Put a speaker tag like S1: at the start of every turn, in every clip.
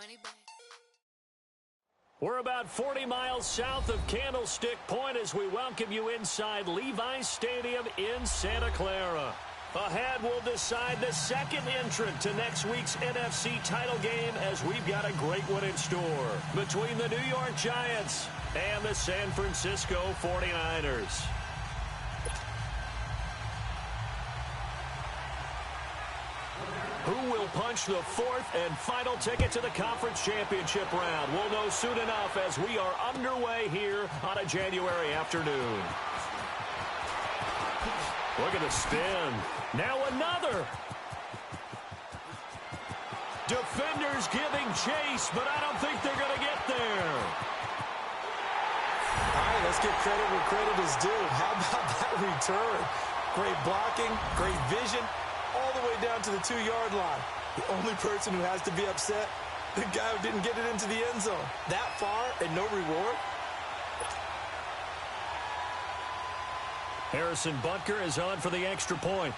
S1: Money back.
S2: We're about 40 miles south of Candlestick Point as we welcome you inside Levi's Stadium in Santa Clara. Ahead, we'll decide the second entrant to next week's NFC title game as we've got a great one in store between the New York Giants and the San Francisco 49ers. Who will punch the fourth and final ticket to the conference championship round? We'll know soon enough as we are underway here on a January afternoon. Look at the spin. Now another. Defenders giving chase, but I don't think they're going to get there.
S3: All right, let's give credit where credit is due. How about that return? Great blocking, great vision, all the way down to the 2-yard line. The only person who has to be upset, the guy who didn't get it into the end zone. That far and no reward?
S2: Harrison Butker is on for the extra point.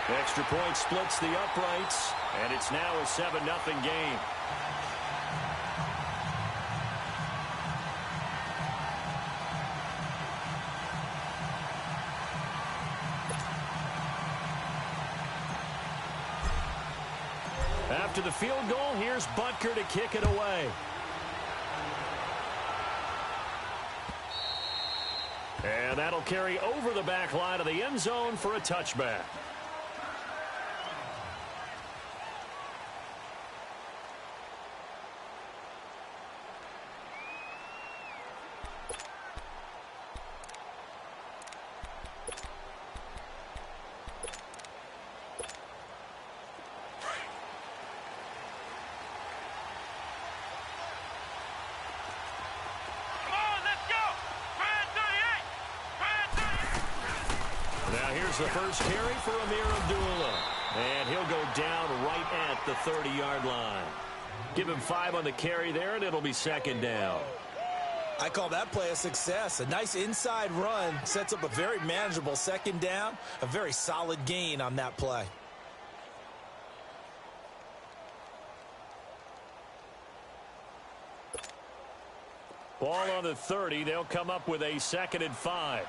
S2: Extra point splits the uprights, and it's now a 7-0 game. After the field goal, here's Butker to kick it away. And that'll carry over the back line of the end zone for a touchback. The first carry for Amir Abdullah. And he'll go down right at the 30-yard line. Give him 5 on the carry there, and it'll be second down.
S3: I call that play a success. A nice inside run sets up a very manageable second down. A very solid gain on that play.
S2: Ball on the 30. They'll come up with a 2nd and 5.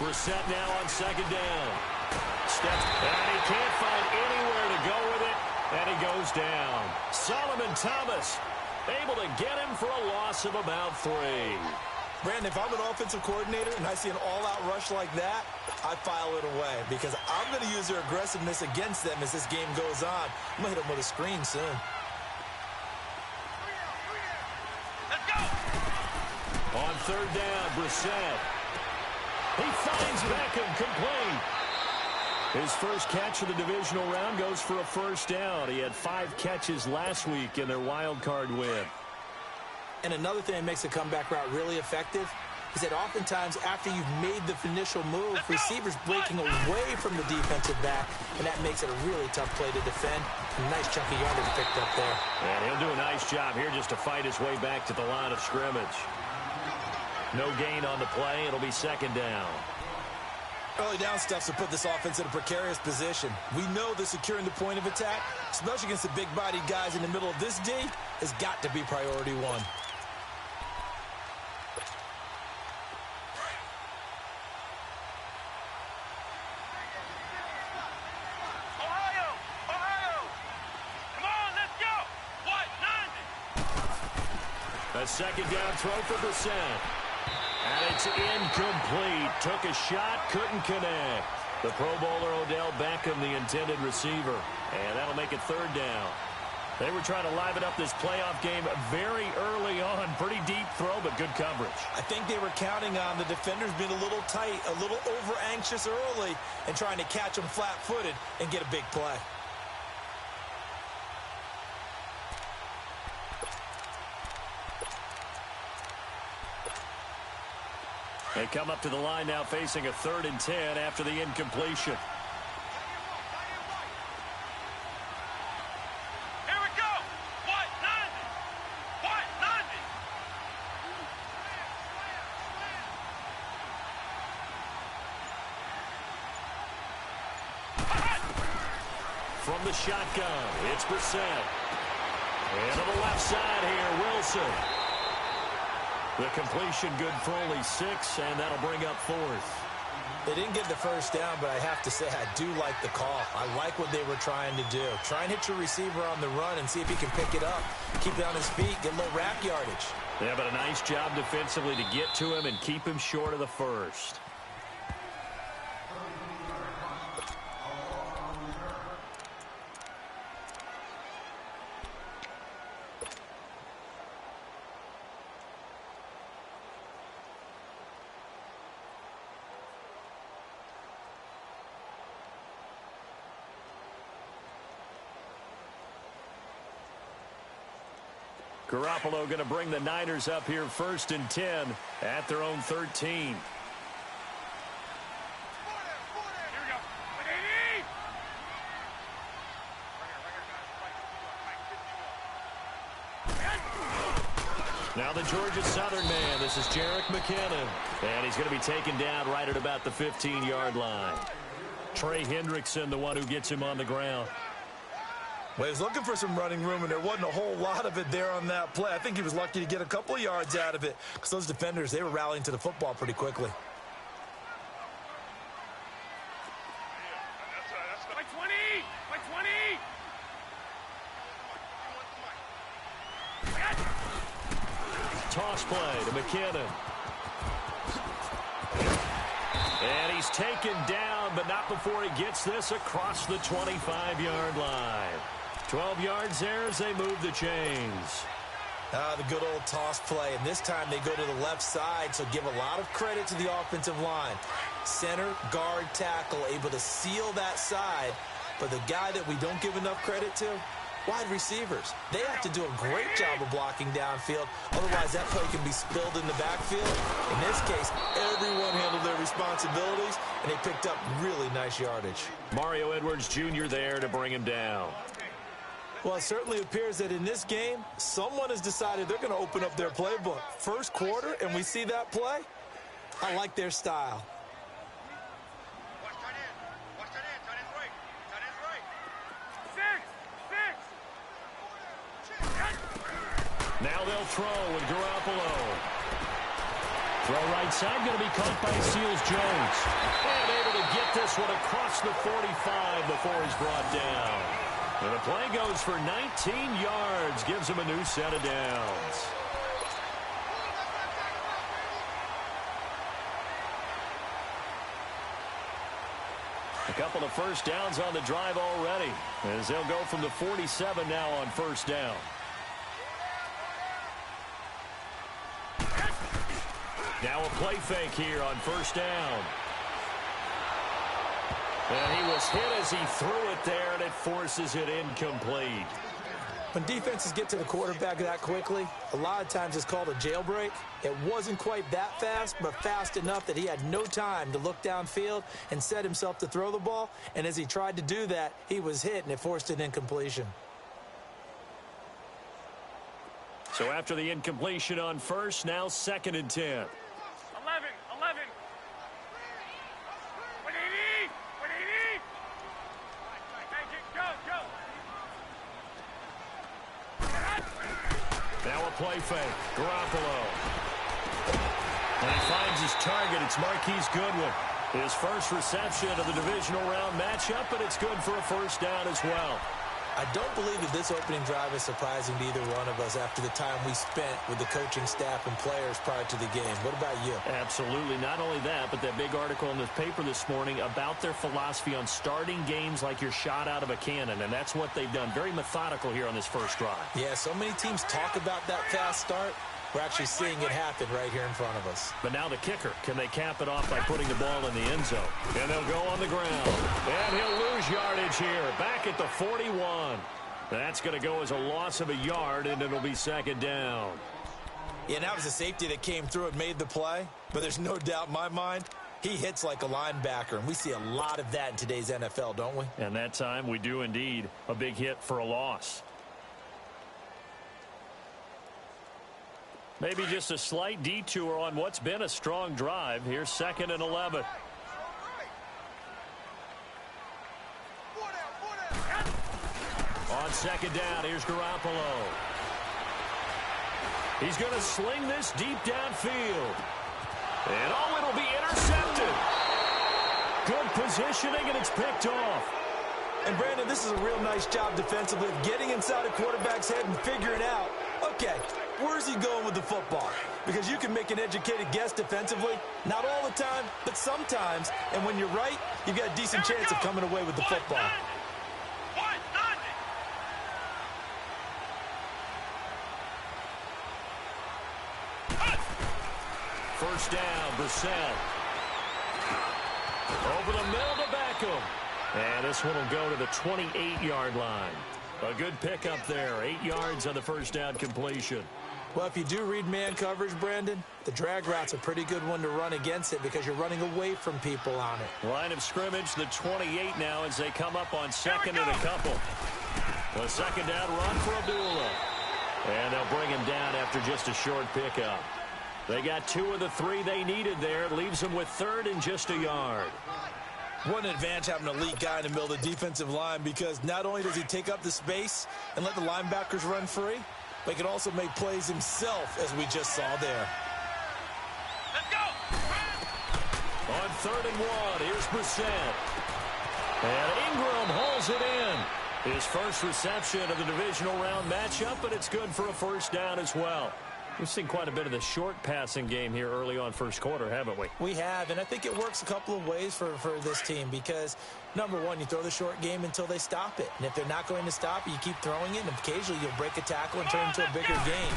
S2: Brissett now on second down. Steps, and he can't find anywhere to go with it, and he goes down. Solomon Thomas able to get him for a loss of about 3.
S3: Brandon, if I'm an offensive coordinator and I see an all-out rush like that, I file it away because I'm going to use their aggressiveness against them as this game goes on. I'm going to hit them with a screen soon.
S1: Let's go!
S2: On third down, Brissett. He finds Beckham complete. His first catch of the divisional round goes for a first down. He had 5 catches last week in their wild card win.
S3: And another thing that makes a comeback route really effective is that oftentimes after you've made the initial move, receivers breaking away from the defensive back, and that makes it a really tough play to defend. A nice chunk of yardage picked up there.
S2: And he'll do a nice job here just to fight his way back to the line of scrimmage. No gain on the play. It'll be second down.
S3: Early down stuff to put this offense in a precarious position. We know that securing the point of attack, especially against the big-bodied guys in the middle of this D, has got to be priority 1.
S1: Ohio! Come on, let's go! 90!
S2: A second down throw for Brissett. And it's incomplete. Took a shot, couldn't connect. The Pro Bowler Odell Beckham, the intended receiver. And that'll make it third down. They were trying to liven up this playoff game very early on. Pretty deep throw, but good coverage.
S3: I think they were counting on the defenders being a little tight, a little over-anxious early, and trying to catch them flat-footed and get a big play.
S2: They come up to the line now facing a 3rd and 10 after the incompletion. from the shotgun. It's Brissett. And to the left side here, Wilson. The completion good for only 6, and that'll bring up 4th.
S3: They didn't get the first down, but I have to say I do like the call. I like what they were trying to do. Try and hit your receiver on the run and see if he can pick it up. Keep it on his feet, get a little rack yardage.
S2: Yeah, but a nice job defensively to get to him and keep him short of the first. Garoppolo going to bring the Niners up here 1st and 10 at their own 13. Now the Georgia Southern man. This is Jerick McKinnon. And he's going to be taken down right at about the 15-yard line. Trey Hendrickson, the one who gets him on the ground.
S3: Well, he was looking for some running room, and there wasn't a whole lot of it there on that play. I think he was lucky to get a couple of yards out of it because those defenders, they were rallying to the football pretty quickly.
S1: By 20! By 20!
S2: Toss play to McKinnon. And he's taken down, but not before he gets this across the 25-yard line. 12 yards there as they move the chains.
S3: The good old toss play, and this time they go to the left side, so give a lot of credit to the offensive line. Center, guard, tackle, able to seal that side, but the guy that we don't give enough credit to, wide receivers. They have to do a great job of blocking downfield, otherwise that play can be spilled in the backfield. In this case, everyone handled their responsibilities, and they picked up really nice yardage.
S2: Mario Edwards Jr. there to bring him down.
S3: Well, it certainly appears that in this game, someone has decided they're going to open up their playbook. First quarter, and we see that play. I like their style.
S1: Watch tight end. Watch tight end. Tight end's right. Tight end's right. 6.
S2: Now they'll throw with Garoppolo. Throw right side, going to be caught by Seals-Jones. And able to get this one across the 45 before he's brought down. And the play goes for 19 yards, gives him a new set of downs. A couple of first downs on the drive already, as they'll go from the 47 now on first down. Now a play fake here on first down. And he was hit as he threw it there, and it forces it incomplete.
S3: When defenses get to the quarterback that quickly, a lot of times it's called a jailbreak. It wasn't quite that fast, but fast enough that he had no time to look downfield and set himself to throw the ball. And as he tried to do that, he was hit, and it forced an incompletion.
S2: So after the incompletion on first, now 2nd and 10.
S1: 11. 180. 180. Make it go.
S2: Now a play fake. Garoppolo. And he finds his target. It's Marquise Goodwin. His first reception of the divisional round matchup, but it's good for a first down as well.
S3: I don't believe that this opening drive is surprising to either one of us after the time we spent with the coaching staff and players prior to the game. What about you?
S2: Absolutely. Not only that, but that big article in the paper this morning about their philosophy on starting games like you're shot out of a cannon, and that's what they've done. Very methodical here on this first drive.
S3: Yeah, so many teams talk about that fast start. We're actually seeing it happen right here in front of us.
S2: But now the kicker. Can they cap it off by putting the ball in the end zone? And they'll go on the ground. And he'll lose yardage here. Back at the 41. That's going to go as a loss of a yard, and it'll be 2nd down.
S3: Yeah, and that was a safety that came through and made the play. But there's no doubt in my mind, he hits like a linebacker. And we see a lot of that in today's NFL, don't we?
S2: And that time we do indeed. A big hit for a loss. Maybe just a slight detour on what's been a strong drive. Here's 2nd and 11. On second down, here's Garoppolo. He's going to sling this deep downfield. And it'll be intercepted. Good positioning, and it's picked off.
S3: And, Brandon, this is a real nice job defensively of getting inside a quarterback's head and figuring out, okay, where's he going with the football? Because you can make an educated guess defensively, not all the time, but sometimes. And when you're right, you've got a decent chance of coming away with the football.
S2: First down, Brissett. Over the middle to Beckham. And this one will go to the 28-yard line. A good pickup there. 8 yards on the first down completion.
S3: Well, if you do read man coverage, Brandon, the drag route's a pretty good one to run against it because you're running away from people on it.
S2: Line of scrimmage, the 28 now as they come up on second and a couple. A second down run for Abdullah. And they'll bring him down after just a short pickup. They got 2 of the 3 they needed there. Leaves them with third and just a yard.
S3: What an advantage having an elite guy in the middle of the defensive line because not only does he take up the space and let the linebackers run free, but he can also make plays himself, as we just saw there.
S1: Let's go!
S2: On 3rd and 1, here's Brissett. And Ingram hauls it in. His first reception of the divisional round matchup, but it's good for a first down as well. We've seen quite a bit of the short passing game here early on first quarter, haven't we?
S3: We have, and I think it works a couple of ways for this team because, number one, you throw the short game until they stop it. And if they're not going to stop it, you keep throwing it, and occasionally you'll break a tackle and turn into a bigger game.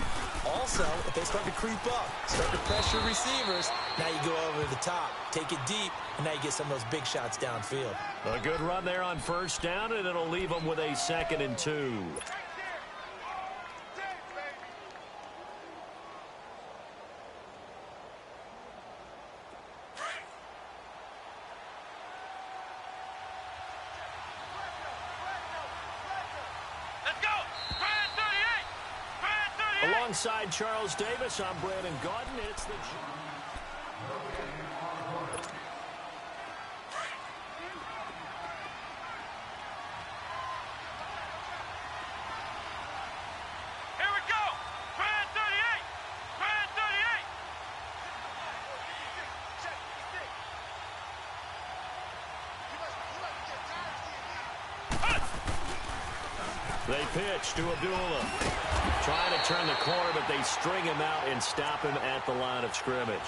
S3: Also, if they start to creep up, start to pressure receivers, now you go over the top, take it deep, and now you get some of those big shots downfield.
S2: A good run there on first down, and it'll leave them with a 2nd and 2. Alongside Charles Davis, I'm Brandon Gaudin. It's the...
S1: Here we go! Brand 38! Brand 38!
S2: They pitch to Abdullah. Trying to turn the corner, but they string him out and stop him at the line of scrimmage.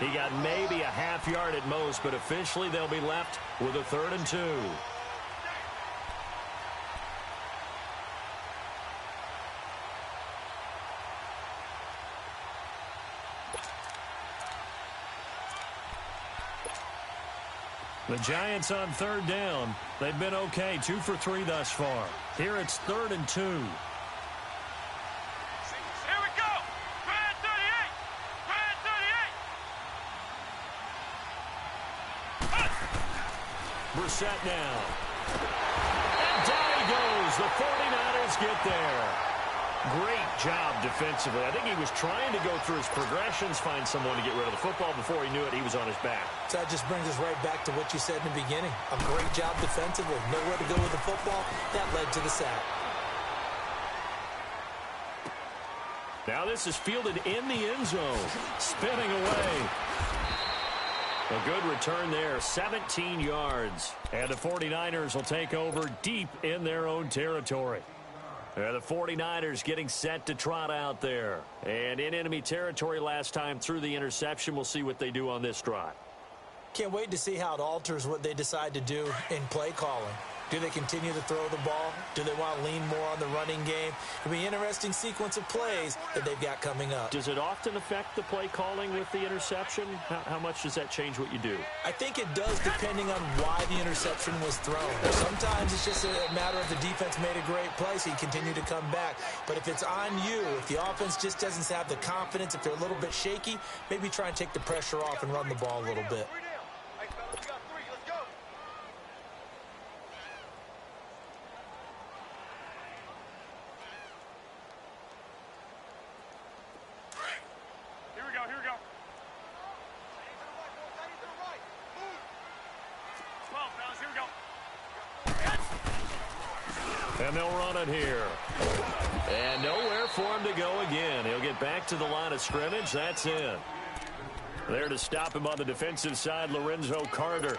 S2: He got maybe a half yard at most, but officially they'll be left with a 3rd and 2. The Giants on 3rd down. They've been okay, 2 for 3 thus far. Here it's 3rd and 2. Brissett now. And down he goes. The 49ers get there. Great job defensively. I think he was trying to go through his progressions, find someone to get rid of the football. Before he knew it, he was on his back.
S3: So that just brings us right back to what you said in the beginning. A great job defensively. Nowhere to go with the football. That led to the sack.
S2: Now this is fielded in the end zone. Spinning away. A good return there, 17 yards. And the 49ers will take over deep in their own territory. And the 49ers getting set to trot out there. And in enemy territory last time through the interception. We'll see what they do on this drive.
S3: Can't wait to see how it alters what they decide to do in play calling. Do they continue to throw the ball? Do they want to lean more on the running game? It'll be an interesting sequence of plays that they've got coming up.
S2: Does it often affect the play calling with the interception? How much does that change what you do?
S3: I think it does depending on why the interception was thrown. Sometimes it's just a matter of the defense made a great play, so you continue to come back. But if it's on you, if the offense just doesn't have the confidence, if they're a little bit shaky, maybe try and take the pressure off and run the ball a little bit.
S2: And they'll run it here. And nowhere for him to go again. He'll get back to the line of scrimmage. That's in. There to stop him on the defensive side, Lorenzo Carter.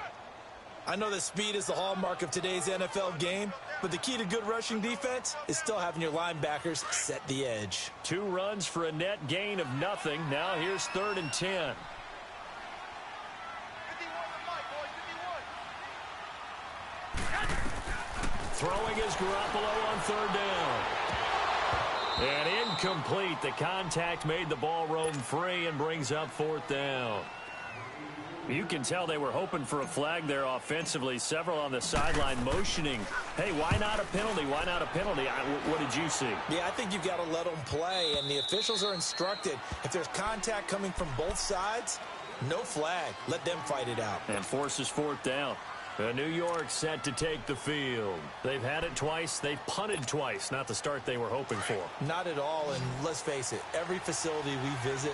S3: I know that speed is the hallmark of today's NFL game, but the key to good rushing defense is still having your linebackers set the edge.
S2: 2 runs for a net gain of nothing. Now here's 3rd and 10. Throwing is Garoppolo on 3rd down. And incomplete. The contact made the ball roam free and brings up 4th down. You can tell they were hoping for a flag there offensively. Several on the sideline motioning. Hey, why not a penalty? Why not a penalty? What did you see?
S3: Yeah, I think you've got to let them play, and the officials are instructed. If there's contact coming from both sides, no flag. Let them fight it out.
S2: And forces 4th down. New York set to take the field. They've had it twice. They've punted twice. Not the start they were hoping for.
S3: Not at all, and let's face it, every facility we visit,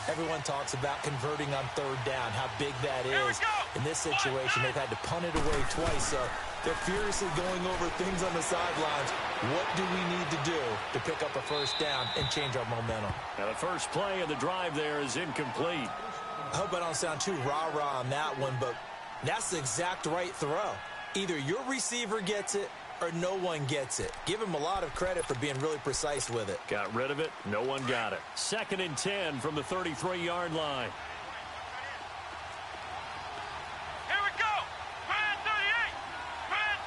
S3: everyone talks about converting on 3rd down, how big that is. In this situation, they've had to punt it away twice, so they're furiously going over things on the sidelines. What do we need to do to pick up a 1st down and change our momentum?
S2: Now the first play of the drive there is incomplete.
S3: I hope I don't sound too rah-rah on that one, but that's the exact right throw. Either your receiver gets it or no one gets it. Give him a lot of credit for being really precise with it.
S2: Got rid of it. No one got it. 2nd and 10 from the 33-yard line.
S1: Here we go. Brand 38. Brand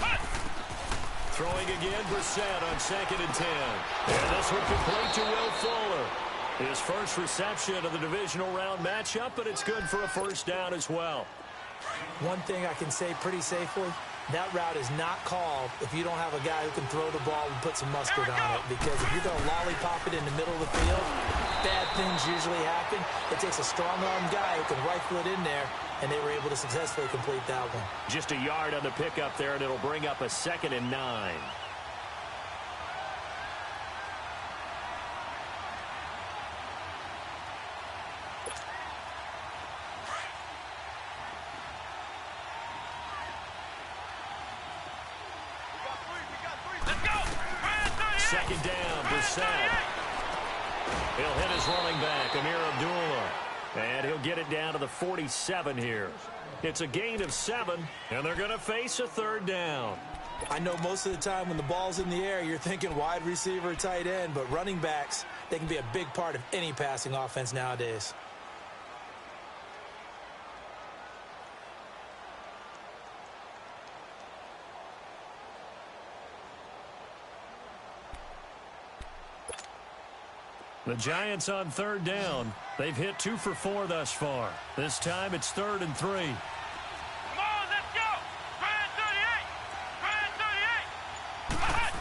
S1: 38.
S2: Throwing again, Brissett on 2nd and 10. And this one complete to Will Fuller. His first reception of the divisional round matchup, but it's good for a 1st down as well.
S3: One thing I can say pretty safely, that route is not called if you don't have a guy who can throw the ball and put some mustard on it. Because if you're going to lollipop it in the middle of the field, bad things usually happen. It takes a strong-armed guy who can rifle it in there, and they were able to successfully complete that one.
S2: Just a yard on the pickup there, and it'll bring up a 2nd and 9. Second down, Brissett. He'll hit his running back, Amir Abdullah. And he'll get it down to the 47 here. It's a gain of 7, and they're going to face a 3rd down.
S3: I know most of the time when the ball's in the air, you're thinking wide receiver, tight end, but running backs, they can be a big part of any passing offense nowadays.
S2: The Giants on 3rd down. They've hit 2 for 4 thus far. This time it's 3rd and 3.
S1: Come on, let's go. Brand 38. Brand 38.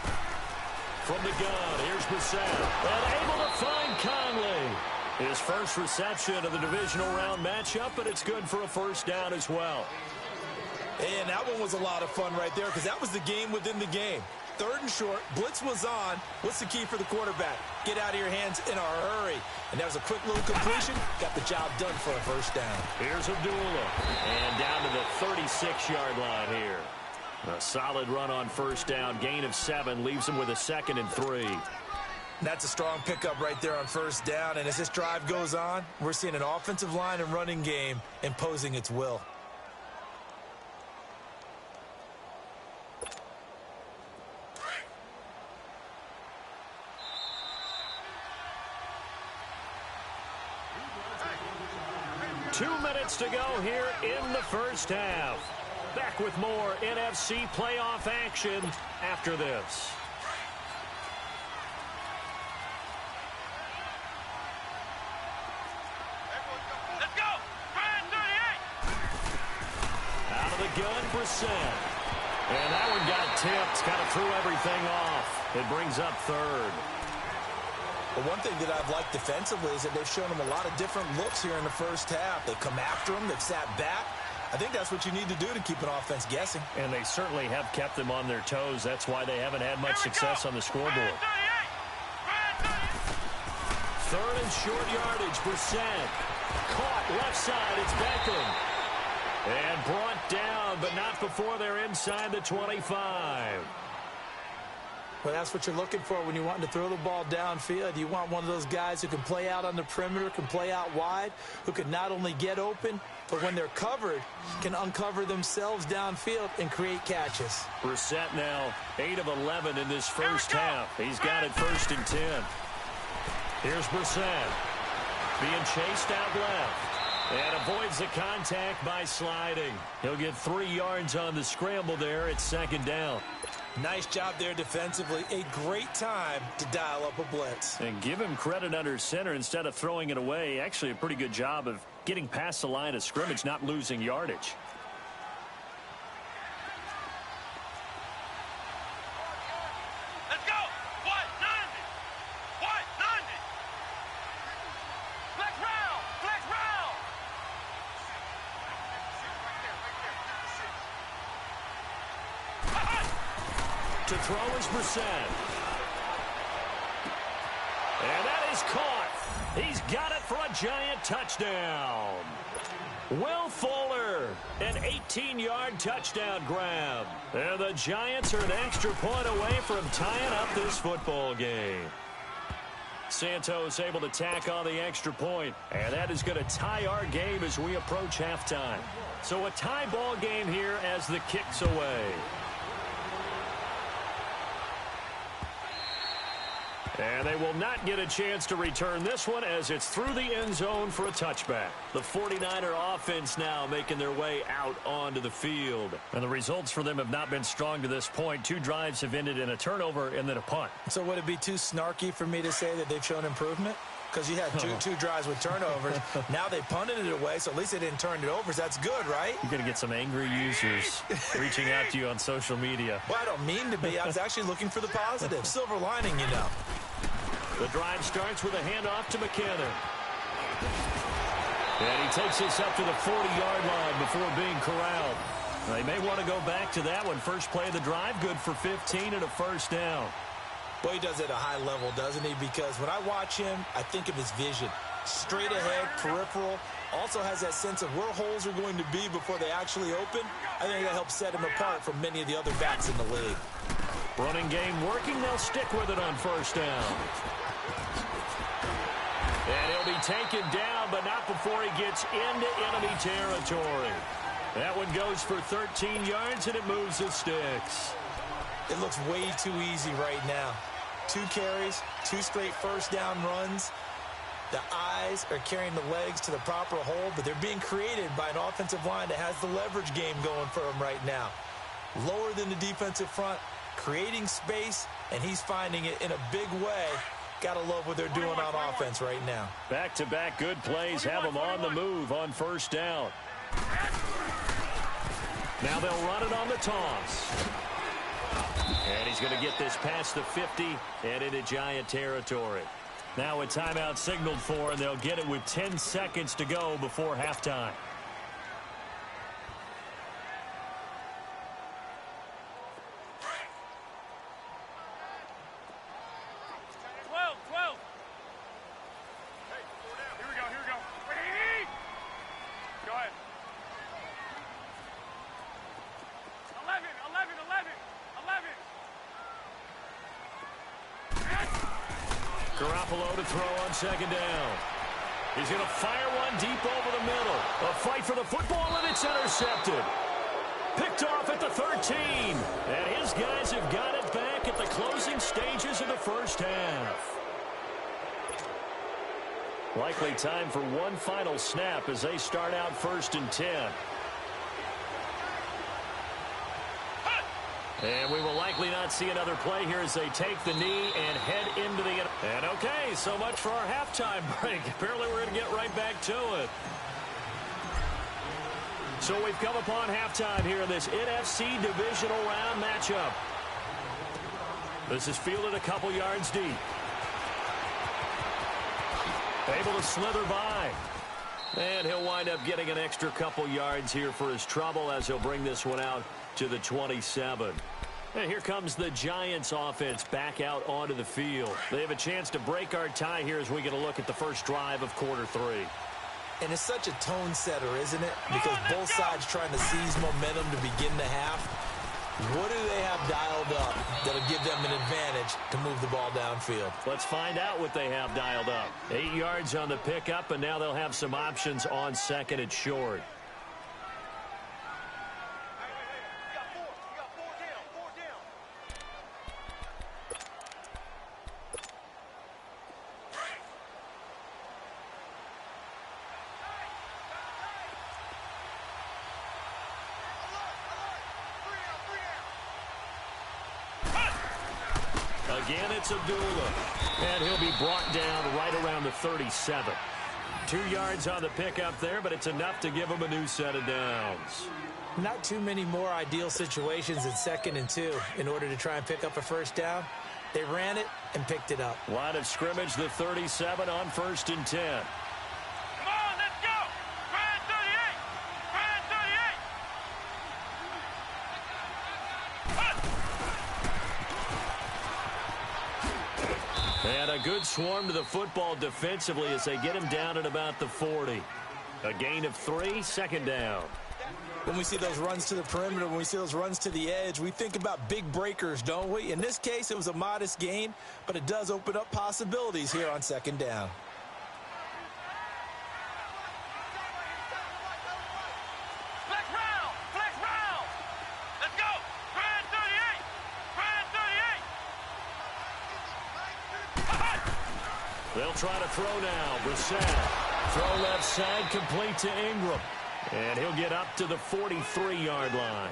S2: From the gun, here's Brissett. And able to find Conley. His first reception of the divisional round matchup, but it's good for a 1st down as well.
S3: And that one was a lot of fun right there because that was the game within the game. 3rd and short, blitz was on. What's the key for the quarterback? Get out of your hands in a hurry. And that was a quick little completion. Got the job done for a 1st down.
S2: Here's Abdullah. And down to the 36-yard line here. A solid run on 1st down. Gain of 7 leaves him with a 2nd and 3.
S3: That's a strong pickup right there on 1st down. And as this drive goes on, we're seeing an offensive line and running game imposing its will.
S2: Two minutes to go here in the 1st half. Back with more NFC playoff action after this.
S1: Let's go. Brand 38.
S2: Out of the gun, Brissett. And that one got tipped, kind of threw everything off. It brings up 3rd.
S3: But one thing that I've liked defensively is that they've shown them a lot of different looks here in the 1st half. They've come after them. They've sat back. I think that's what you need to do to keep an offense guessing.
S2: And they certainly have kept them on their toes. That's why they haven't had much success on the scoreboard.
S1: Brand 38.
S2: 3rd and short yardage, Brissett. Caught left side. It's Beckham. And brought down, but not before they're inside the 25.
S3: Well, that's what you're looking for when you're wanting to throw the ball downfield. You want one of those guys who can play out on the perimeter, can play out wide, who can not only get open, but when they're covered, can uncover themselves downfield and create catches.
S2: Brissett now 8 of 11 in this first half. He's got it 1st and 10. Here's Brissett being chased out left and avoids the contact by sliding. He'll get 3 yards on the scramble there. It's 2nd down.
S3: Nice job there defensively. A great time to dial up a blitz.
S2: And give him credit under center instead of throwing it away. Actually, a pretty good job of getting past the line of scrimmage, not losing yardage.
S1: Let's go! What? 90! What? 90! Flex round! Flex round!
S2: To throw is Brissett. And that is caught. He's got it for a Giant touchdown. Will Fuller, an 18-yard touchdown grab. And the Giants are an extra point away from tying up this football game. Santos able to tack on the extra point, and that is going to tie our game as we approach halftime. So a tie ball game here as the kick's away. And they will not get a chance to return this one as it's through the end zone for a touchback. The 49er offense now making their way out onto the field. And the results for them have not been strong to this point. 2 drives have ended in a turnover and then a punt.
S3: So would it be too snarky for me to say that they've shown improvement? Because you had two drives with turnovers. Now they punted it away, so at least they didn't turn it over. So that's good, right?
S2: You're going to get some angry users reaching out to you on social media.
S3: Well, I don't mean to be. I was actually looking for the positive. Silver lining, you know.
S2: The drive starts with a handoff to McKinnon. And he takes this up to the 40-yard line before being corralled. They may want to go back to that one. First play of the drive, good for 15 and a 1st down.
S3: Well, he does it at a high level, doesn't he? Because when I watch him, I think of his vision. Straight ahead, peripheral. Also has that sense of where holes are going to be before they actually open. I think that helps set him apart from many of the other backs in the league.
S2: Running game working. They'll stick with it on 1st down. And he'll be taken down, but not before he gets into enemy territory. That one goes for 13 yards, and it moves the sticks.
S3: It looks way too easy right now. 2 carries, 2 straight 1st down runs. The eyes are carrying the legs to the proper hole, but they're being created by an offensive line that has the leverage game going for them right now. Lower than the defensive front, creating space, and he's finding it in a big way. Gotta love what they're doing on offense right now.
S2: Back-to-back good plays have them on the move on 1st down. Now they'll run it on the toss. And he's going to get this past the 50 and into Giant territory. Now a timeout signaled for, and they'll get it with 10 seconds to go before halftime.
S1: 12. Hey, 4 down. Here we go. Wait. Go ahead. 11.
S2: Garoppolo to throw on 2nd down. He's going to fire one deep over the middle. A fight for the football, and it's intercepted. Picked off at the 13. And his guys have got it back at the closing stages of the 1st half. Likely time for one final snap as they start out 1st and 10. And we will likely not see another play here as they take the knee and head into the... And okay, so much for our halftime break. Apparently we're going to get right back to it. So we've come upon halftime here in this NFC divisional round matchup. This is fielded a couple yards deep. Able to slither by. And he'll wind up getting an extra couple yards here for his trouble as he'll bring this one out to the 27. And here comes the Giants offense back out onto the field. They have a chance to break our tie here as we get a look at the first drive of quarter 3.
S3: And it's such a tone setter, isn't it? Because both sides trying to seize momentum to begin the half. What do they have dialed up that'll give them an advantage to move the ball downfield?
S2: Let's find out what they have dialed up. 8 yards on the pickup, and now they'll have some options on second and short. Again, it's Abdullah, and he'll be brought down right around the 37. 2 yards on the pickup there, but it's enough to give him a new set of downs.
S3: Not too many more ideal situations in 2nd and 2 in order to try and pick up a first down. They ran it and picked it up.
S2: Line of scrimmage, the 37 on 1st and 10.
S1: Come on, let's go! Brand 38! Brand 38!
S2: And a good swarm to the football defensively as they get him down at about the 40. A gain of 3, 2nd down.
S3: When we see those runs to the perimeter, when we see those runs to the edge, we think about big breakers, don't we? In this case, it was a modest gain, but it does open up possibilities here on 2nd down.
S1: Flex round! Flex round! Let's go! Brand 38! Brand 38!
S2: They'll try to throw now. Brissett. Throw left side, complete to Ingram. And he'll get up to the 43-yard line.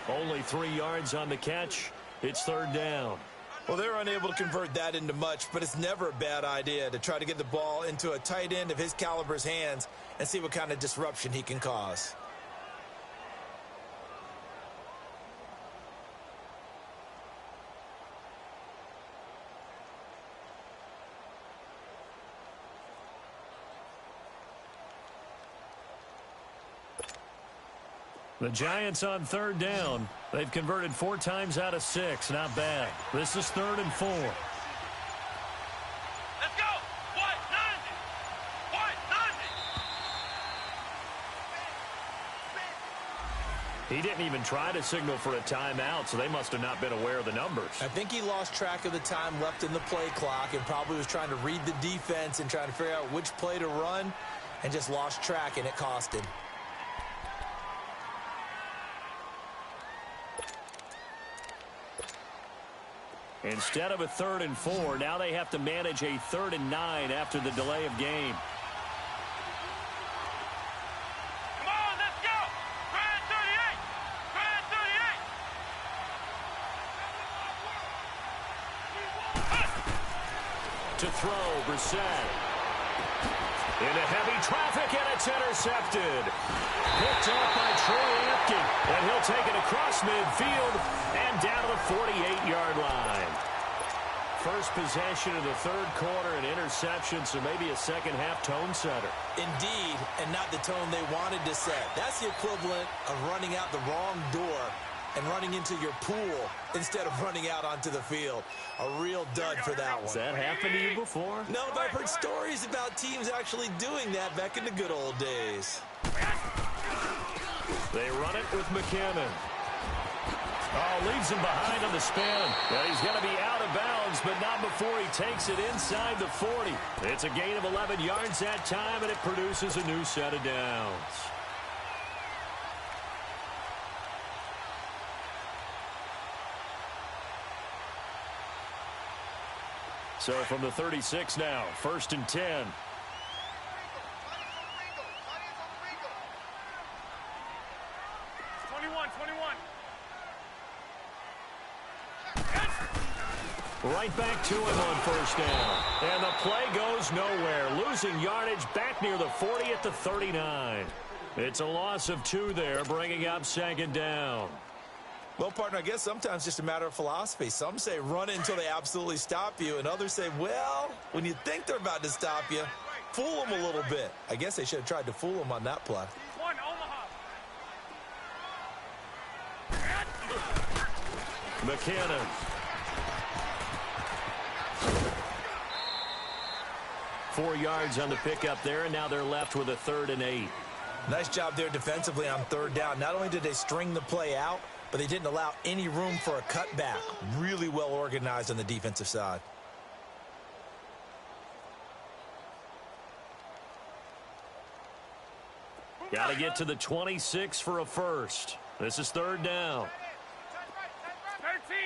S2: Only 3 yards on the catch. It's 3rd down.
S3: Well, they're unable to convert that into much, but it's never a bad idea to try to get the ball into a tight end of his caliber's hands and see what kind of disruption he can cause.
S2: The Giants on 3rd down. They've converted 4 times out of 6. Not bad. This is 3rd and 4.
S1: Let's go! What? 90! What? 90!
S2: He didn't even try to signal for a timeout, so they must have not been aware of the numbers.
S3: I think he lost track of the time left in the play clock and probably was trying to read the defense and trying to figure out which play to run and just lost track, and it cost him.
S2: Instead of a 3rd and 4, now they have to manage a 3rd and 9 after the delay of game.
S1: Come on, let's go! Brand 38! Brand 38!
S2: To throw, Brissett. Into heavy traffic, and it's intercepted. Picked off by Troy Apke, and he'll take it across midfield and down to the 48-yard line. First possession of the 3rd quarter, an interception, so maybe a second-half tone setter.
S3: Indeed, and not the tone they wanted to set. That's the equivalent of running out the wrong door and running into your pool instead of running out onto the field. A real dud for that one.
S2: Has that happened to you before?
S3: No, but I've heard stories about teams actually doing that back in the good old days.
S2: They run it with McKinnon. Oh, leaves him behind on the spin. Well, he's going to be out of bounds, but not before he takes it inside the 40. It's a gain of 11 yards that time, and it produces a new set of downs. So from the 36 now, 1st and 10. Right back to him on 1st down. And the play goes nowhere. Losing yardage back near the 40 at the 39. It's a loss of 2 there, bringing up 2nd down.
S3: Well, partner, I guess sometimes just a matter of philosophy. Some say run it until they absolutely stop you, and others say, well, when you think they're about to stop you, fool them a little bit. I guess they should have tried to fool them on that play.
S2: McKinnon. 4 yards on the pickup there, and now they're left with a 3rd and 8.
S3: Nice job there defensively on 3rd down. Not only did they string the play out, but they didn't allow any room for a cutback. Really well organized on the defensive side.
S2: Got to get to the 26 for a first. This is 3rd down.
S1: 13,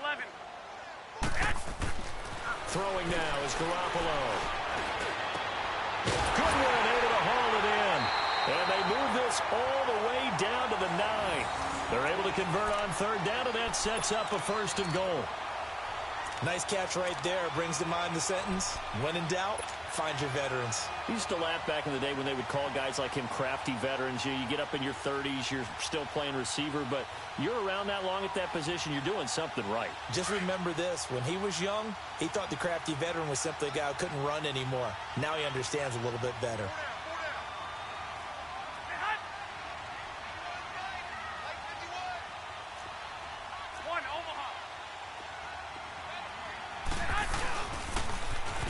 S1: 11.
S2: Throwing now is Garoppolo. Goodwin able to haul it in. And they move this all the way down to the 9. They're able to convert on 3rd down, and that sets up a 1st and goal.
S3: Nice catch right there. Brings to mind the sentence, when in doubt, find your veterans.
S2: I used to laugh back in the day when they would call guys like him crafty veterans. You get up in your 30s, you're still playing receiver, but you're around that long at that position, you're doing something right.
S3: Just remember this. When he was young, he thought the crafty veteran was simply a guy who couldn't run anymore. Now he understands a little bit better.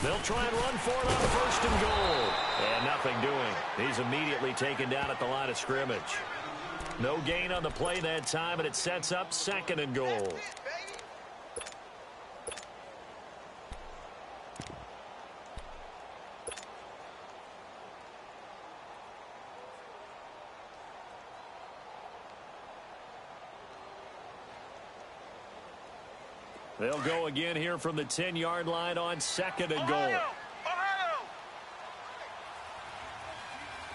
S2: They'll try and run for it on 1st and goal. And nothing doing. He's immediately taken down at the line of scrimmage. No gain on the play that time, and it sets up 2nd and goal. They'll go again here from the 10-yard line on 2nd and goal.
S1: Ohio!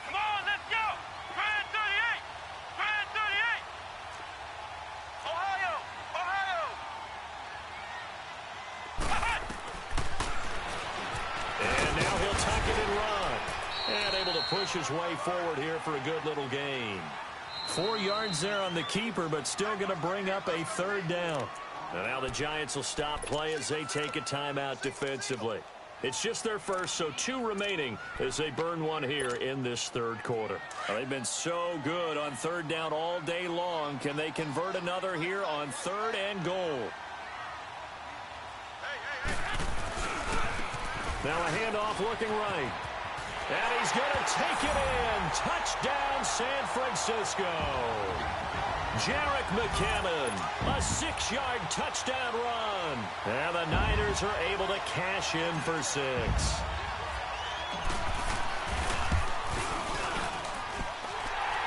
S1: Come on, let's go! Try and 38! Try and 38! Ohio!
S2: And now he'll tuck it and run. And able to push his way forward here for a good little gain. 4 yards there on the keeper, but still going to bring up a 3rd down. And now the Giants will stop play as they take a timeout defensively. It's just their first, so 2 remaining as they burn one here in this 3rd quarter. Well, they've been so good on 3rd down all day long. Can they convert another here on 3rd and goal? Now a handoff looking right. And he's going to take it in. Touchdown, San Francisco. Jerick McKinnon, a 6-yard touchdown run. And the Niners are able to cash in for 6.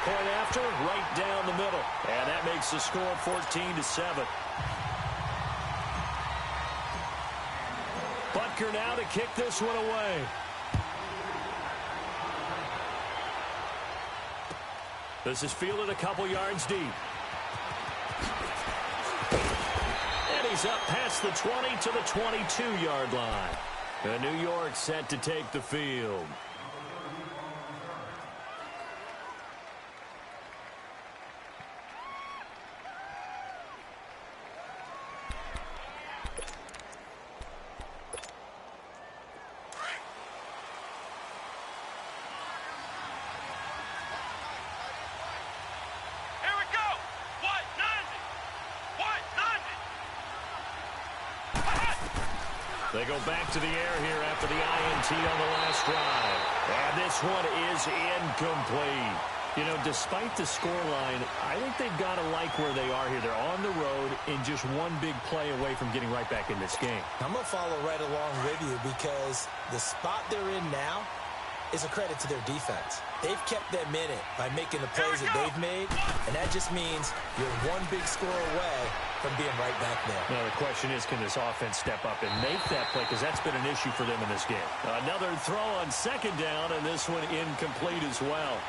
S2: Point after, right down the middle. And that makes the score 14-7. Butker now to kick this one away. This is fielded a couple yards deep. And he's up past the 20 to the 22-yard line. And New York set to take the field. They go back to the air here after the INT on the last drive. And this one is incomplete. You know, despite the scoreline, I think they've got to like where they are here. They're on the road and just one big play away from getting right back in this game.
S3: I'm going to follow right along with you because the spot they're in now is a credit to their defense. They've kept them in it by making the plays that they've made, and that just means you're one big score away from being right back there.
S2: Now, the question is, can this offense step up and make that play? Because that's been an issue for them in this game. Another throw on 2nd down, and this one incomplete as well.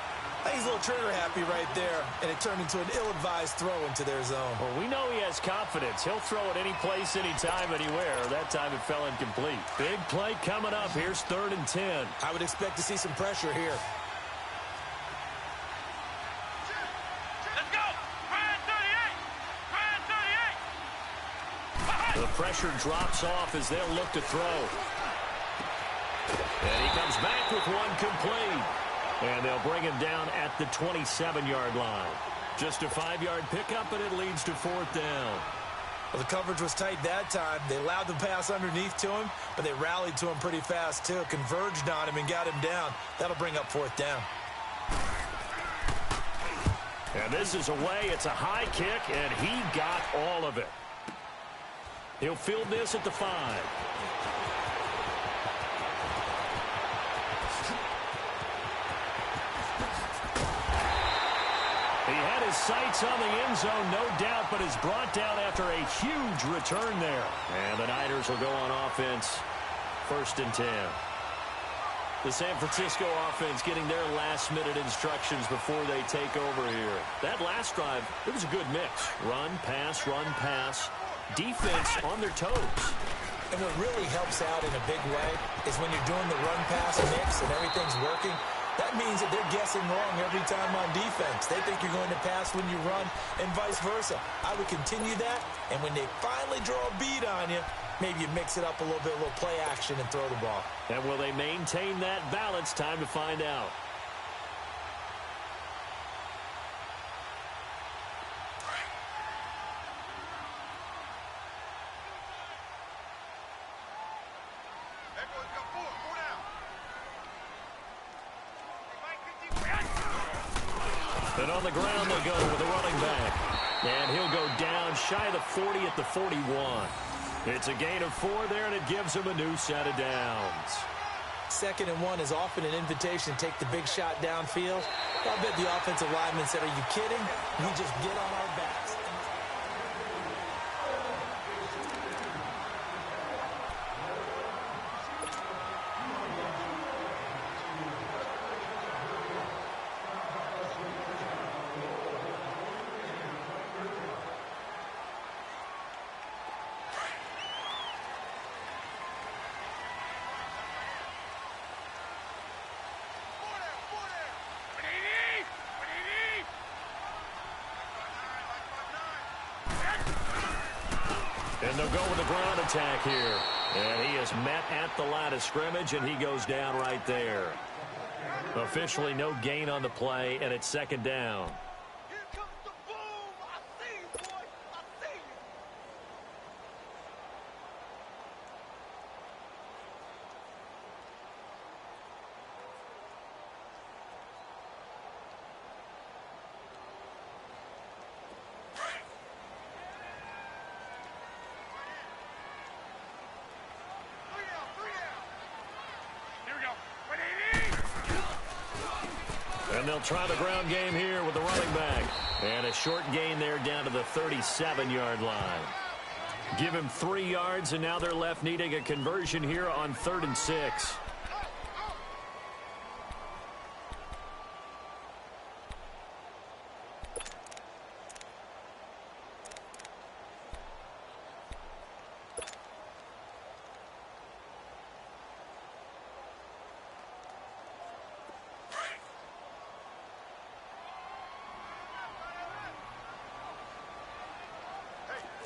S3: He's a little trigger happy right there, and it turned into an ill-advised throw into their zone.
S2: Well, we know he has confidence. He'll throw it any place, anytime, anywhere. That time it fell incomplete. Big play coming up. Here's 3rd and 10.
S3: I would expect to see some pressure here.
S1: Let's go! Try and 38! Try and 38!
S2: The pressure drops off as they'll look to throw. And he comes back with one complete. And they'll bring him down at the 27-yard line. Just a 5-yard pickup, and it leads to 4th down.
S3: Well, the coverage was tight that time. They allowed the pass underneath to him, but they rallied to him pretty fast, too. Converged on him and got him down. That'll bring up 4th down.
S2: And this is away. It's a high kick, and he got all of it. He'll field this at the 5. He had his sights on the end zone, no doubt, but is brought down after a huge return there. And the Niners will go on offense, 1st and 10. The San Francisco offense getting their last-minute instructions before they take over here. That last drive, it was a good mix. Run, pass, defense on their toes.
S3: And what really helps out in a big way is when you're doing the run-pass mix and everything's working, that means that they're guessing wrong every time on defense. They think you're going to pass when you run and vice versa. I would continue that, and when they finally draw a beat on you, maybe you mix it up a little bit, a little play action, and throw the ball.
S2: And will they maintain that balance? Time to find out. And on the ground they go with the running back. And he'll go down shy of the 40 at the 41. It's a gain of 4 there, and it gives him a new set of downs.
S3: 2nd and 1 is often an invitation to take the big shot downfield. I bet the offensive lineman said, "Are you kidding? We just get on our backs."
S2: And they'll go with the ground attack here. And he is met at the line of scrimmage, and he goes down right there. Officially no gain on the play, and it's 2nd down.
S1: Here comes the boom. I see you, boy. I see you.
S2: And they'll try the ground game here with the running back. And a short gain there down to the 37-yard line. Give him 3 yards, and now they're left needing a conversion here on 3rd and 6.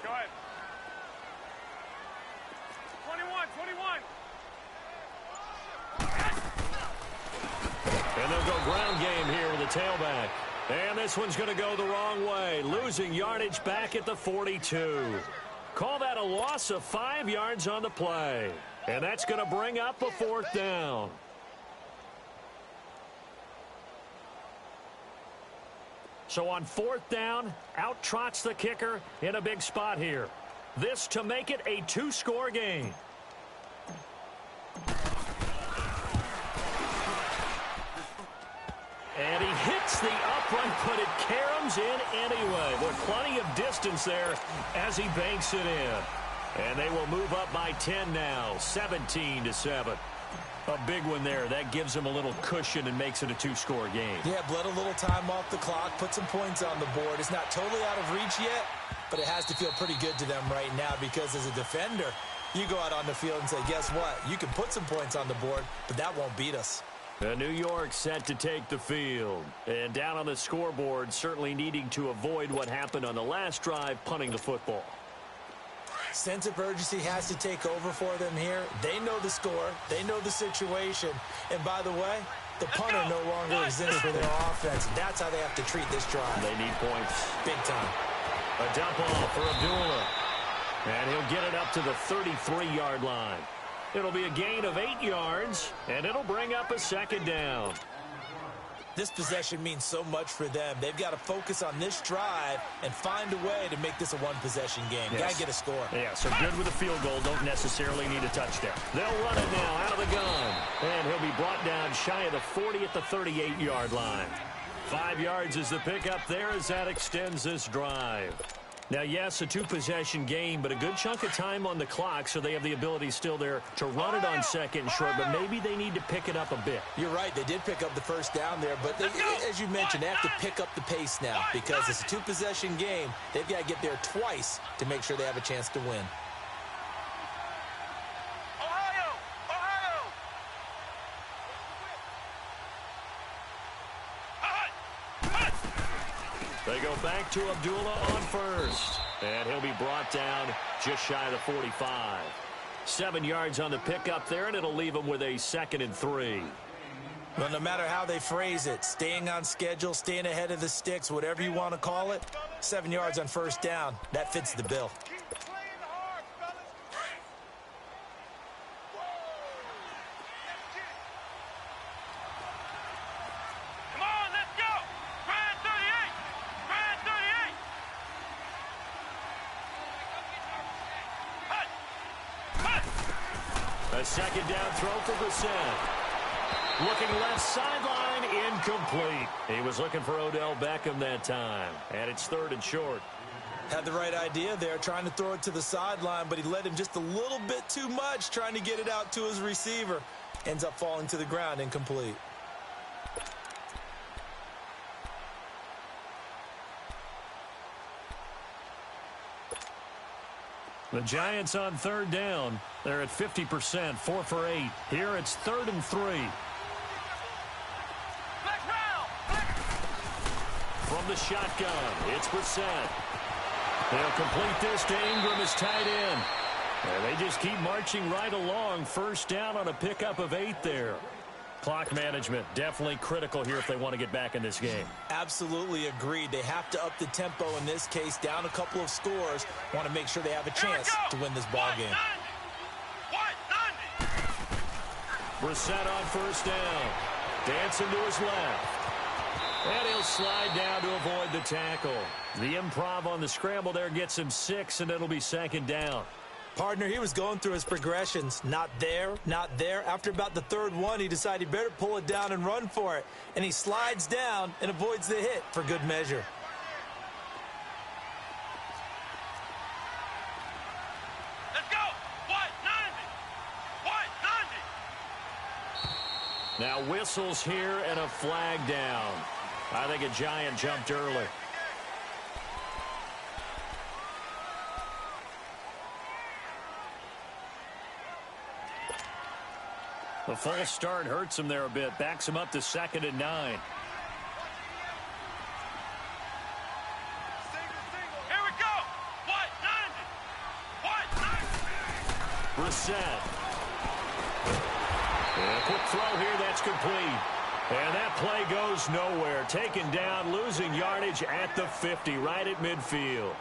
S1: Go ahead. 21.
S2: And they'll go ground game here with the tailback. And this one's going to go the wrong way, losing yardage back at the 42. Call that a loss of 5 yards on the play. And that's going to bring up a 4th down. So on 4th down, out trots the kicker in a big spot here. This to make it a 2-score game. And he hits the upright, but it caroms in anyway. With plenty of distance there as he banks it in. And they will move up by 10 now, 17-7. A big one there. That gives them a little cushion and makes it a 2-score game.
S3: Yeah, bled a little time off the clock, put some points on the board. It's not totally out of reach yet, but it has to feel pretty good to them right now because as a defender, you go out on the field and say, guess what? You can put some points on the board, but that won't beat us.
S2: New York set to take the field. And down on the scoreboard, certainly needing to avoid what happened on the last drive, punting the football.
S3: Sense of urgency has to take over for them here. They know the score. They know the situation. And by the way, the punter no longer exists for their offense. That's how they have to treat this drive.
S2: They need points.
S3: Big time.
S2: A dump off for Abdullah. And he'll get it up to the 33-yard line. It'll be a gain of 8 yards, and it'll bring up a second down.
S3: This possession means so much for them. They've got to focus on this drive and find a way to make this a one-possession game.
S2: Yes.
S3: Got to get a score.
S2: Yeah, so good with a field goal. Don't necessarily need a touchdown. They'll run it now out of the gun. And he'll be brought down shy of the 40 at the 38-yard line. 5 yards is the pickup there as that extends this drive. Now, yes, a two-possession game, but a good chunk of time on the clock, so they have the ability still there to run it on second and short, but maybe they need to pick it up a bit.
S3: You're right. They did pick up the first down there, but they, as you mentioned, they have to pick up the pace now because it's a two-possession game. They've got to get there twice to make sure they have a chance to win.
S2: They go back to Abdullah on first. And he'll be brought down just shy of the 45. 7 yards on the pickup there, and it'll leave him with a 2nd and 3.
S3: Well, no matter how they phrase it, staying on schedule, staying ahead of the sticks, whatever you want to call it, 7 yards on first down, that fits the bill.
S2: A second down throw for Brissett. Looking left sideline, incomplete. He was looking for Odell Beckham that time. And it's 3rd and short.
S3: Had the right idea there, trying to throw it to the sideline, but he led him just a little bit too much, trying to get it out to his receiver. Ends up falling to the ground, incomplete.
S2: The Giants on 3rd down. They're at 50%, 4 for 8. Here it's 3rd and 3. From the shotgun, it's Brissett. They'll complete this to Ingram as tight end. And they just keep marching right along. First down on a pickup of 8 there. Clock management definitely critical here if they want to get back in this game.
S3: Absolutely agreed. They have to up the tempo in this case, down a couple of scores. Want to make sure they have a chance to win this ball game.
S2: Brissett on first down. Dancing to his left. And he'll slide down to avoid the tackle. The improv on the scramble there gets him 6, and it'll be 2nd down.
S3: Partner, he was going through his progressions. Not there, not there. After about the 3rd one, he decided he better pull it down and run for it. And he slides down and avoids the hit for good measure.
S1: Let's go! What? 90!
S2: Now whistles here and a flag down. I think a Giant jumped early. The false start hurts him there a bit. Backs him up to 2nd and 9.
S1: Here we go! What? 90! What? 90!
S2: Brissett. And a quick throw here, that's complete. And that play goes nowhere. Taken down, losing yardage at the 50, right at midfield.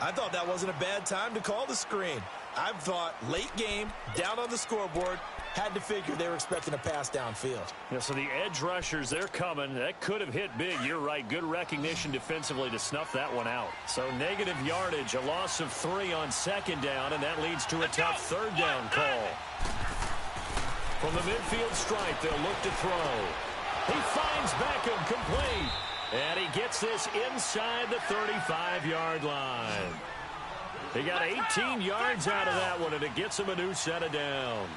S3: I thought that wasn't a bad time to call the screen. I thought late game, down on the scoreboard, had to figure they were expecting a pass downfield.
S2: Yeah, so the edge rushers, they're coming. That could have hit big. You're right. Good recognition defensively to snuff that one out. So negative yardage, a loss of 3 on 2nd down, and that leads to a tough 3rd down call. From the midfield stripe, they'll look to throw. He finds Beckham complete. And he gets this inside the 35-yard line. He got 18 yards out of that one, and it gets him a new set of downs.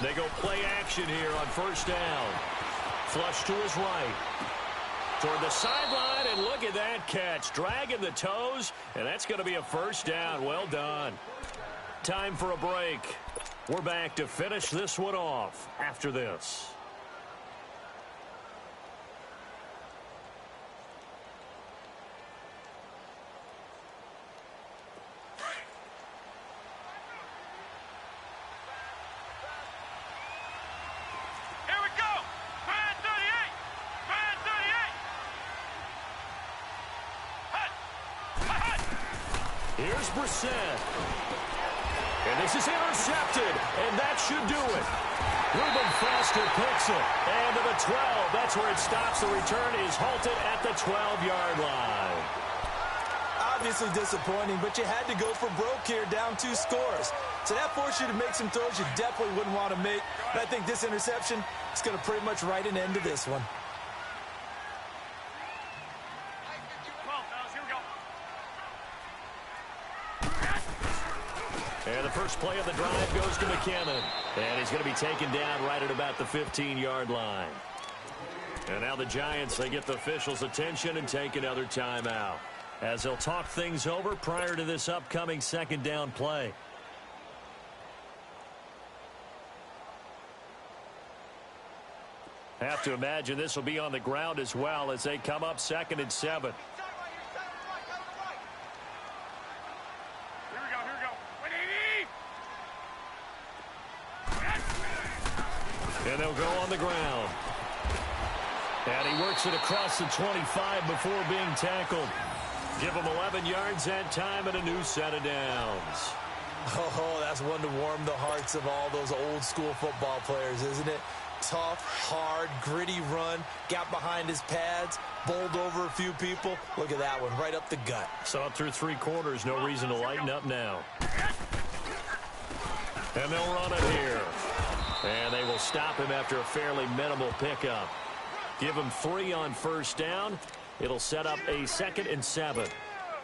S2: They go play action here on first down. Flush to his right. Toward the sideline, and look at that catch. Dragging the toes, and that's going to be a first down. Well done. Time for a break. We're back to finish this one off after this. Here's Brissett. And this is intercepted, and that should do it. Reuben Foster picks it, and to the 12. That's where it stops. The return is halted at the 12-yard line.
S3: Obviously disappointing, but you had to go for broke here, down 2 scores. So that forced you to make some throws you definitely wouldn't want to make. And I think this interception is going to pretty much write an end to this one.
S2: And the first play of the drive goes to McKinnon. And he's going to be taken down right at about the 15-yard line. And now the Giants, they get the officials' attention and take another timeout, as they'll talk things over prior to this upcoming second down play. Have to imagine this will be on the ground as well as they come up 2nd and 7. And they'll go on the ground. And he works it across the 25 before being tackled. Give him 11 yards that time and a new set of downs.
S3: Oh, that's one to warm the hearts of all those old-school football players, isn't it? Tough, hard, gritty run, got behind his pads, bowled over a few people. Look at that one, right up the gut.
S2: Saw it through 3 quarters, no reason to lighten up now. And they'll run it here. And they will stop him after a fairly minimal pickup. Give him 3 on first down. It'll set up a 2nd and 7.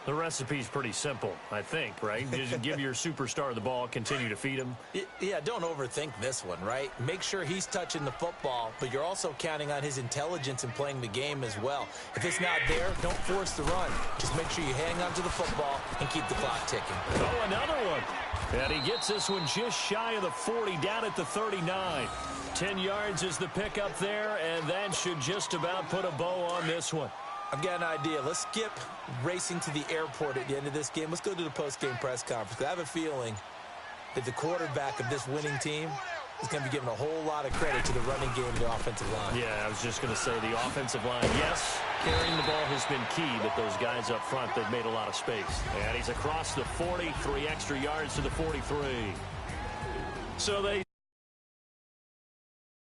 S2: The recipe's pretty simple, I think, right? Just give your superstar the ball, continue to feed him.
S3: Yeah, don't overthink this one, right? Make sure he's touching the football, but you're also counting on his intelligence in playing the game as well. If it's not there, don't force the run. Just make sure you hang on to the football and keep the clock ticking.
S2: Oh, another one. And he gets this one just shy of the 40, down at the 39. 10 yards is the pickup there, and that should just about put a bow on this one.
S3: I've got an idea. Let's skip racing to the airport at the end of this game. Let's go to the post-game press conference. I have a feeling that the quarterback of this winning team is going to be giving a whole lot of credit to the running game and the offensive line.
S2: Yeah, I was just going to say the offensive line, yes, carrying the ball has been key, but those guys up front, they've made a lot of space. And he's across the 40, 3 extra yards to the 43. So they